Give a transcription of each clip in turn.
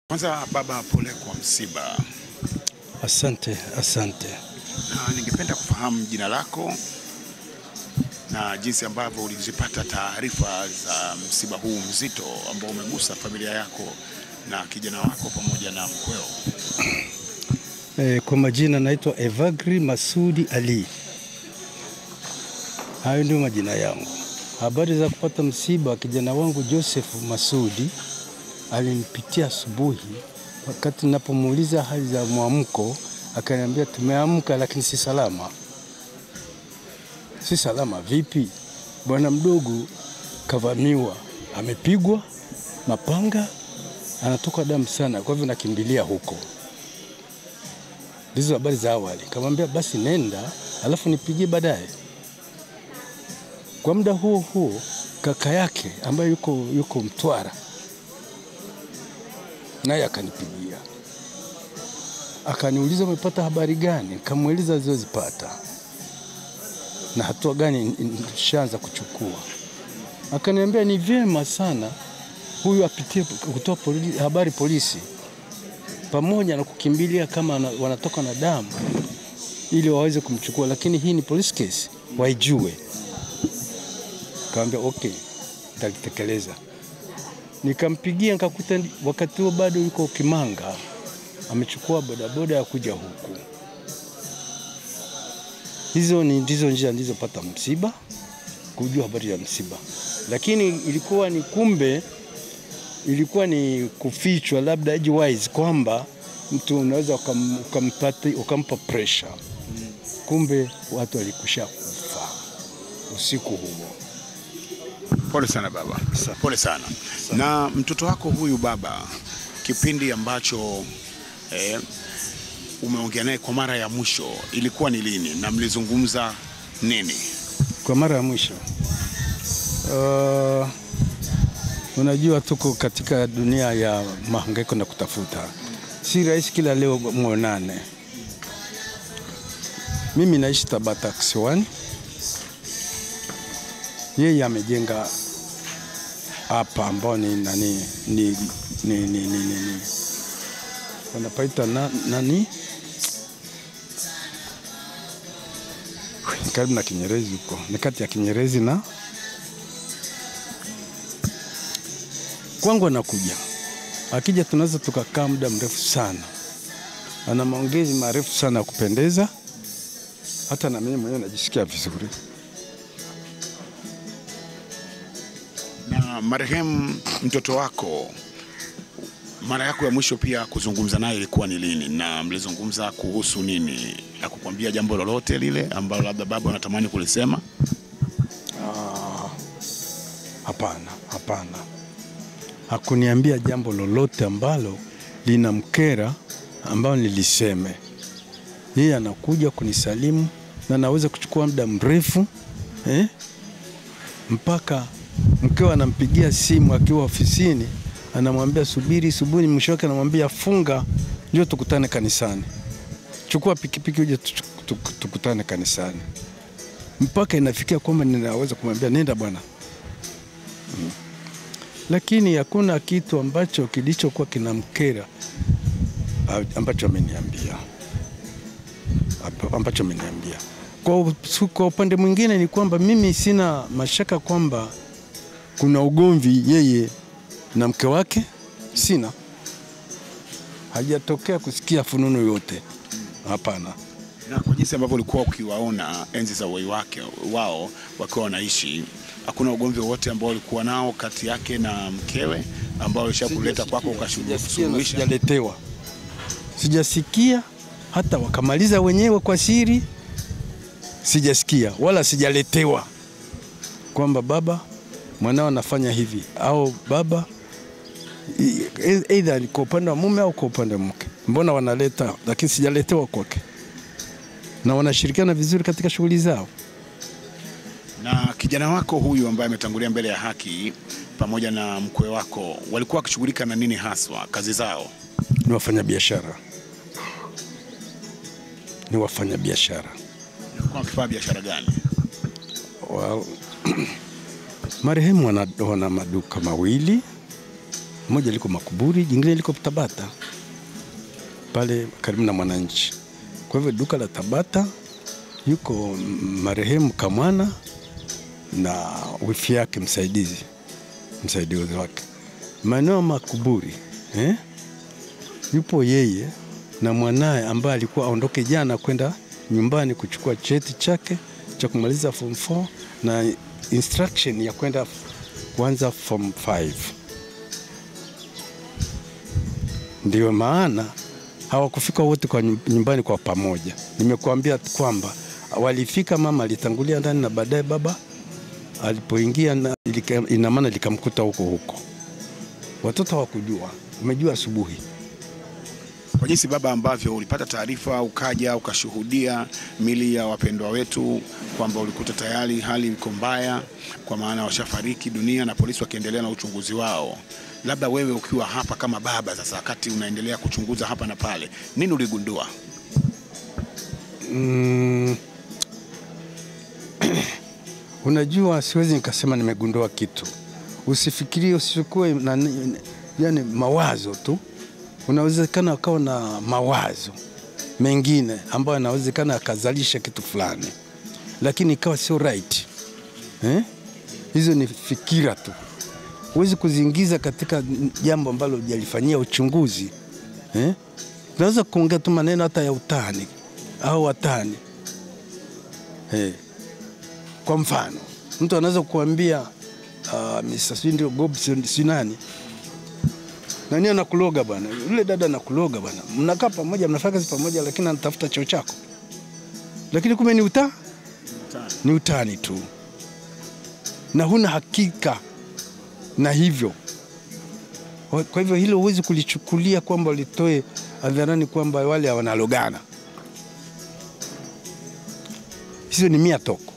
Kwanza baba, pole kwa msiba. Asante. Na ningependa kufahamu jina lako na jinsi ambavyo ulizipata taarifa za msiba huu mzito ambao umegusa familia yako na kijana wako pamoja na mkweo. Kwa majina naitwa Evagri Masudi Ali. Hayo ndio majina yangu. Habari za kupata msiba, kijana wangu Joseph Masudi alinipitia asubuhi. Wakati ninapomuuliza hali za mwamko, akaniambia tumeamka lakini si salama. Si salama vipi? Bwana mdogo kavamiwa, amepigwa mapanga, anatoka damu sana, kwa hivyo nakimbilia huko. Hizo habari za awali. Kamwambia basi nenda, alafu nipigie baadaye. Kwa muda huo kaka yake ambaye yuko Mtwara naye akanipigia. Akaniuliza umepata habari gani? Nikamweleza zilizopata na hatua gani nishaanza kuchukua. Akaniambia ni vyema sana huyu apitie kutoa habari polisi, pamoja na kukimbilia kama wanatoka na damu ili waweze kumchukua, lakini hii ni police case, waijue. Kaambia okay, nitalitekeleza. Nikampigia nikakuta wakati huo bado yuko Kimanga, amechukua bodaboda ya kuja huku. Hizo ndizo njia nilizopata msiba, kujua habari ya msiba. Lakini ilikuwa ni kufichwa, labda otherwise kwamba mtu unaweza ukampa pressure. Kumbe watu walikusha kufa usiku huo. Pole sana baba. Pole sana. Na mtoto wako huyu baba, kipindi ambacho umeongea naye kwa mara ya mwisho ilikuwa ni lini na mlizungumza nini? Kwa mara ya mwisho, unajua tuko katika dunia ya mahangaiko na kutafuta. Si rahisi kila leo muonane. Mimi naishi Tabata Kisiwani. Yeye amejenga hapa ambao ni wanapaita nani? Karibu na Kinyerezi huko. Ni kati ya Kinyerezi na kwangu anakuja. Akija tunaweza tukakaa muda mrefu sana. Ana maongezi marefu sana ya kupendeza. Hata na mimi mwenyewe najisikia vizuri. Na marehemu mtoto wako, mara yako ya mwisho pia kuzungumza naye ilikuwa ni lini na mlizungumza kuhusu nini? Hakukwambia jambo lolote lile ambalo labda baba anatamani kulisema? Hapana. Hakuniambia jambo lolote ambalo linamkera ambalo niliseme. Yeye anakuja kunisalimu na naweza kuchukua muda mrefu mpaka mkeo anampigia simu akiwa ofisini, anamwambia subiri, mwisho wake anamwambia funga, njoo tukutane kanisani. Chukua pikipiki uje tukutane kanisani. Mpaka inafikia kwamba ninaweza kumwambia nenda bwana. Lakini hakuna kitu ambacho kilichokuwa kinamkera ambacho ameniambia. Kwa upande mwingine ni kwamba mimi sina mashaka kwamba kuna ugomvi yeye na mke wake, sina. Hajatokea kusikia fununu yote. Hapana. Na kwa jinsi ambavyo ulikuwa ukiwaona enzi za wao wakiwa wanaishi, hakuna ugomvi wote ambao ulikuwa nao kati yake na mkewe ambao alishakuleta kwako ukasuluhisha? Sijasikia hata wakamaliza wenyewe kwa siri. Sijasikia wala sijaletewa kwamba baba mwanao anafanya hivi au baba either kwa upande wa mume au kwa upande wa mke. Mbona wanaleta, lakini sijaletewa kwake. Na wanashirikiana vizuri katika shughuli zao. Na kijana wako huyu ambaye ametangulia mbele ya haki pamoja na mkwe wako walikuwa wakishughulika na nini haswa kazi zao? Ni wafanyabiashara. Walikuwa wakifanya biashara gani? Marehemu wana maduka mawili moja liko Makuburi, jingine liko Tabata pale karibu na Mwananchi. Kwa hivyo duka la Tabata yuko marehemu Kamwana na wifi yake msaidizi wake. Maeneo Makuburi yupo yeye na mwanae ambaye alikuwa aondoke jana kwenda nyumbani kuchukua cheti chake cha kumaliza form 4 na instruction ya kwenda kuanza form 5. Ndio maana hawakufika wote kwa nyumbani kwa pamoja. Nimekuambia kwamba walifika, mama alitangulia ndani na baadaye baba alipoingia, na ina maana likamkuta huko. Watoto hawakujua, umejua asubuhi. Kwa jinsi baba ambavyo ulipata taarifa ukaja ukashuhudia mili ya wapendwa wetu, kwamba ulikuta tayari hali iko mbaya, kwa maana washafariki dunia na polisi wakiendelea na uchunguzi wao, labda wewe ukiwa hapa kama baba sasa, wakati unaendelea kuchunguza hapa na pale, nini uligundua? Unajua, siwezi nikasema nimegundua kitu. Usifikirie, usikue yani mawazo tu. Unawezekana ukawa na mawazo mengine ambayo yanawezekana akazalisha kitu fulani, lakini ikawa sio right. Hizo ni fikira tu. Huwezi kuziingiza katika jambo ambalo hujalifanyia uchunguzi. Unaweza kuongea tu maneno hata ya utani au watani. Kwa mfano, mtu anaweza kukuambia Mr. Sindio Gobson sinani, nani anakuloga bwana? Yule dada anakuloga bwana. Mnakaa pamoja, mnafanya kazi pamoja, lakini anatafuta cheo chako. Lakini kumbe ni utani tu. Na huna hakika na hivyo. Kwa hivyo hilo huwezi kulichukulia kwamba litoe hadharani kwamba wale wanalogana. Hizo ni mia toko.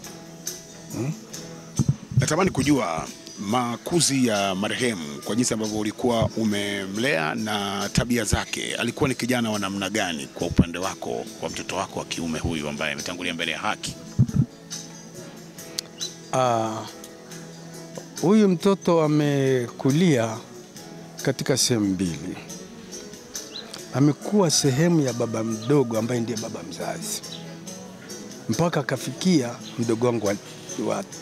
Natamani kujua makuzi ya marehemu, kwa jinsi ambavyo ulikuwa umemlea na tabia zake, alikuwa ni kijana wa namna gani kwa upande wako, kwa mtoto wako wa kiume huyu ambaye ametangulia mbele ya haki? Huyu mtoto amekulia katika sehemu mbili. Amekuwa sehemu ya baba mdogo ambaye ndiye baba mzazi, mpaka akafikia mdogo wangu wa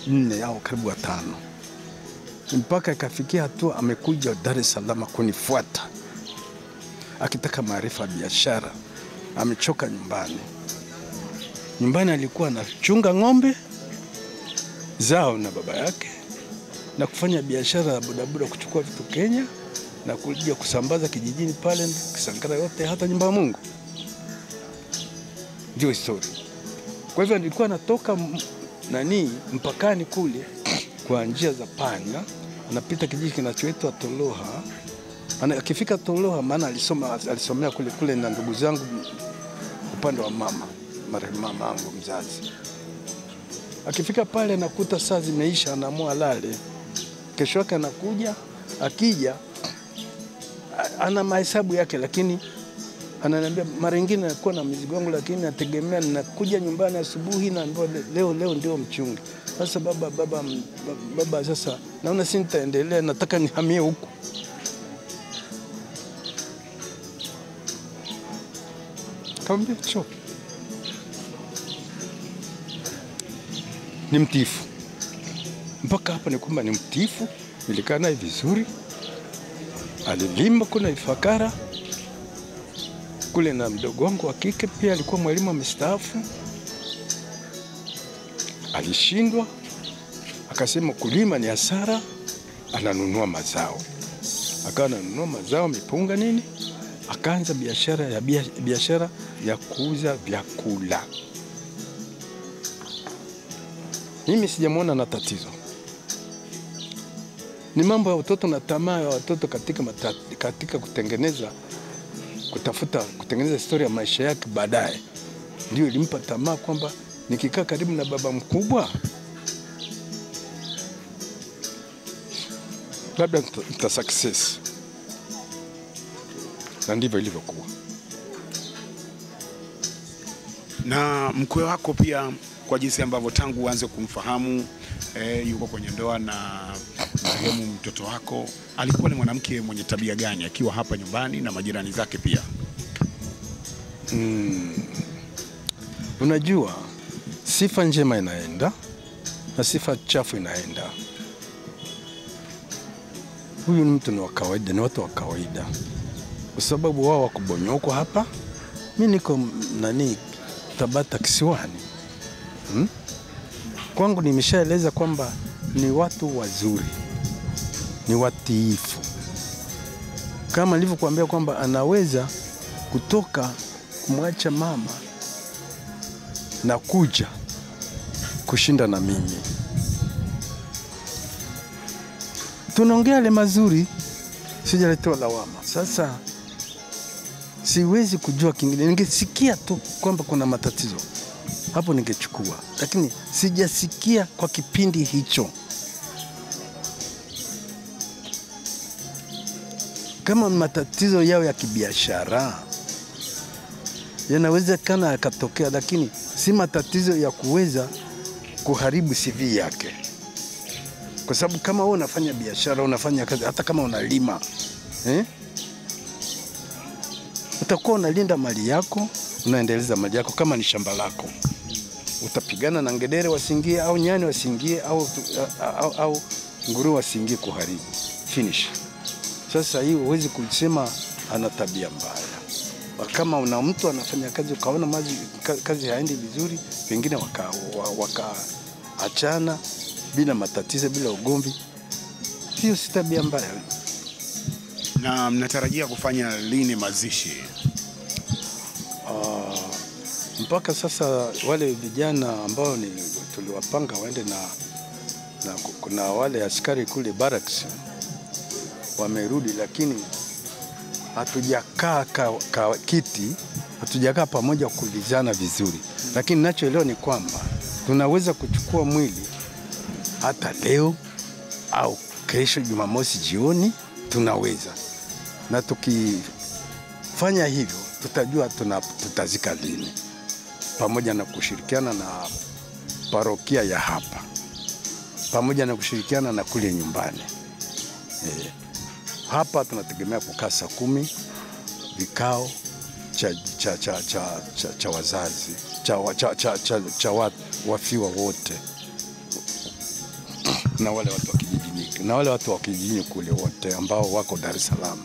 4 au karibu wa 5, mpaka ikafikia hatua amekuja Dar es Salaam kunifuata akitaka maarifa ya biashara. Amechoka nyumbani alikuwa anachunga ng'ombe zao na baba yake na kufanya biashara ya bodaboda, kuchukua vitu Kenya na kuja kusambaza kijijini pale Kisangara yote, hata nyumba ya Mungu. Ndio story. Kwa hivyo nilikuwa natoka mpakani kule kwa njia za panya, anapita kijiji kinachoitwa Toloha. Akifika Toloha, maana alisomea kule na ndugu zangu upande wa mama, marehemu mama yangu mzazi. Akifika pale anakuta saa zimeisha, anaamua lale. Kesho yake anakuja, akija ana mahesabu yake, lakini ananiambia mara nyingine anakuwa na mizigo yangu, lakini nategemea ninakuja nyumbani asubuhi na leo ndio mchungi. Sasa baba sasa naona si nitaendelea, nataka nihamie huku. Kaambia choka. Ni mtifu. Mpaka hapa ni kwamba ni mtifu, nilikaa naye vizuri. Alilima kuna Ifakara. Kule na mdogo wangu wa kike pia alikuwa mwalimu mstaafu. Alishindwa, akasema kulima ni hasara, ananunua mazao. Akawa ananunua mazao, mipunga nini, akaanza biashara ya kuuza vyakula. Mimi sijamwona na tatizo. Ni mambo ya watoto na tamaa ya watoto katika kutengeneza historia ya maisha yake baadaye. Ndio ilimpa tamaa kwamba nikikaa karibu na baba mkubwa labda nita success. Na ndivyo ilivyokuwa. Na mkwe wako pia, kwa jinsi ambavyo tangu uanze kumfahamu yuko kwenye ndoa na marehemu mtoto wako, alikuwa ni mwanamke mwenye tabia gani akiwa hapa nyumbani na majirani zake pia? Unajua, sifa njema inaenda na sifa chafu inaenda. Huyu ni mtu ni wa kawaida, ni watu wa kawaida, kwa sababu wao wako Bonyokwa hapa, mimi niko Tabata Kisiwani. Kwangu nimeshaeleza kwamba ni watu wazuri, ni watiifu. Kama nilivyokuambia kwamba anaweza kutoka kumwacha mama na kuja kushinda na mimi. Tunaongea yale mazuri, sijaletewa lawama. Sasa siwezi kujua kingine. Ningesikia tu kwamba kuna matatizo, hapo ningechukua, lakini sijasikia kwa kipindi hicho. Kama matatizo yao ya kibiashara yanawezekana yakatokea, lakini si matatizo ya kuweza kuharibu CV yake. Kwa sababu kama wewe unafanya biashara, unafanya kazi, hata kama unalima, utakuwa unalinda mali yako, unaendeleza mali yako. Kama ni shamba lako, utapigana na ngedere wasiingie, au nyani wasiingie, au nguruwe wasiingie kuharibu. Finish. Sasa hiyo huwezi kusema ana tabia mbaya. Kama una mtu anafanya kazi ukaona kazi haendi vizuri, pengine wakaachana bila matatizo, bila ugomvi, hiyo si tabia mbaya. Na mnatarajia kufanya lini mazishi? Mpaka sasa wale vijana ambao tuliwapanga waende na kuna wale askari kule barracks wamerudi, lakini hatujakaa kiti, hatujakaa pamoja kuulizana vizuri. Lakini ninachoelewa ni kwamba tunaweza kuchukua mwili hata leo au kesho Jumamosi jioni, tunaweza. Na tukifanya hivyo tutajua tutazika lini, pamoja na kushirikiana na parokia ya hapa, pamoja na kushirikiana na kule nyumbani. Hapa tunategemea kukaa saa 10 vikao cha wazazi, cha wafiwa wote, na wale watu wa kijijini, na wale watu wa kijijini kule wote ambao wako Dar es Salaam.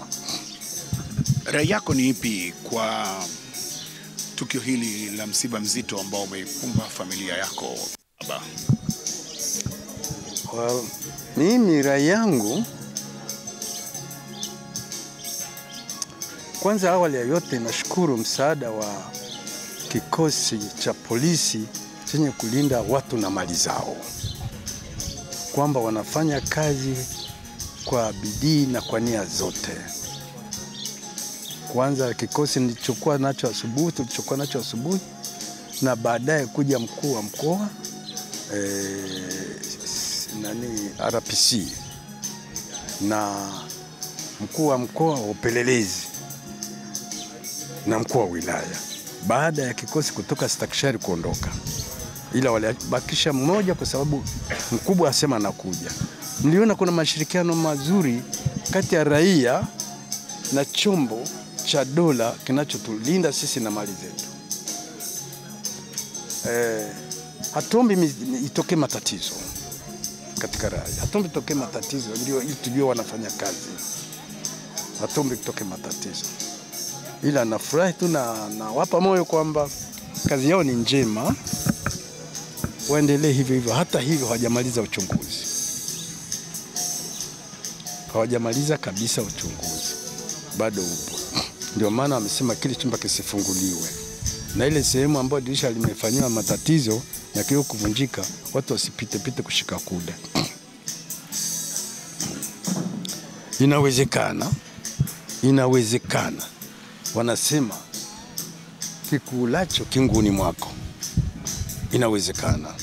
Rai yako ni ipi kwa tukio hili la msiba mzito ambao umeikumba familia yako baba? Mimi rai yangu, kwanza awali ya yote nashukuru msaada wa kikosi cha polisi chenye kulinda watu na mali zao, kwamba wanafanya kazi kwa bidii na kwa nia zote. Kwanza kikosi tulichokuwa nacho asubuhi, na baadaye kuja mkuu wa mkoa RPC na mkuu wa mkoa wa upelelezi na mkuu wa wilaya. Baada ya kikosi kutoka Stakishari kuondoka, ila walibakisha mmoja kwa sababu mkubwa asema anakuja. Niliona kuna mashirikiano mazuri kati ya raia na chombo cha dola kinachotulinda sisi na mali zetu. Hatombi itoke matatizo katika raia, hatombi itoke matatizo, ndio ili tujue wanafanya kazi. Hatombi itoke matatizo, ila nafurahi tu na wapa moyo kwamba kazi yao ni njema, waendelee hivyo hivyo. Hata hivyo hawajamaliza uchunguzi, hawajamaliza kabisa uchunguzi, bado upo. Ndio maana wamesema kile chumba kisifunguliwe, na ile sehemu ambayo dirisha limefanywa matatizo na kioo kuvunjika, watu wasipite kushika kuda. Inawezekana, wanasema kikulacho kinguni mwako. Inawezekana.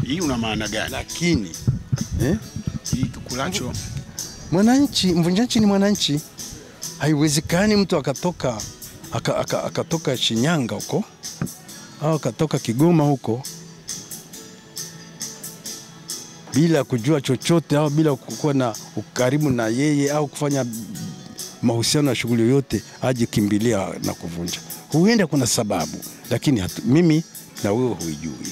Hii una maana gani? Lakini hii kikulacho, mwananchi, mvunjaji ni mwananchi. Haiwezekani mtu akatoka Shinyanga huko au akatoka Kigoma huko bila kujua chochote au bila kuwa na ukarimu na yeye au kufanya mahusiano na shughuli yoyote, aje kimbilia na kuvunja. Huenda kuna sababu, lakini mimi na wewe huijui.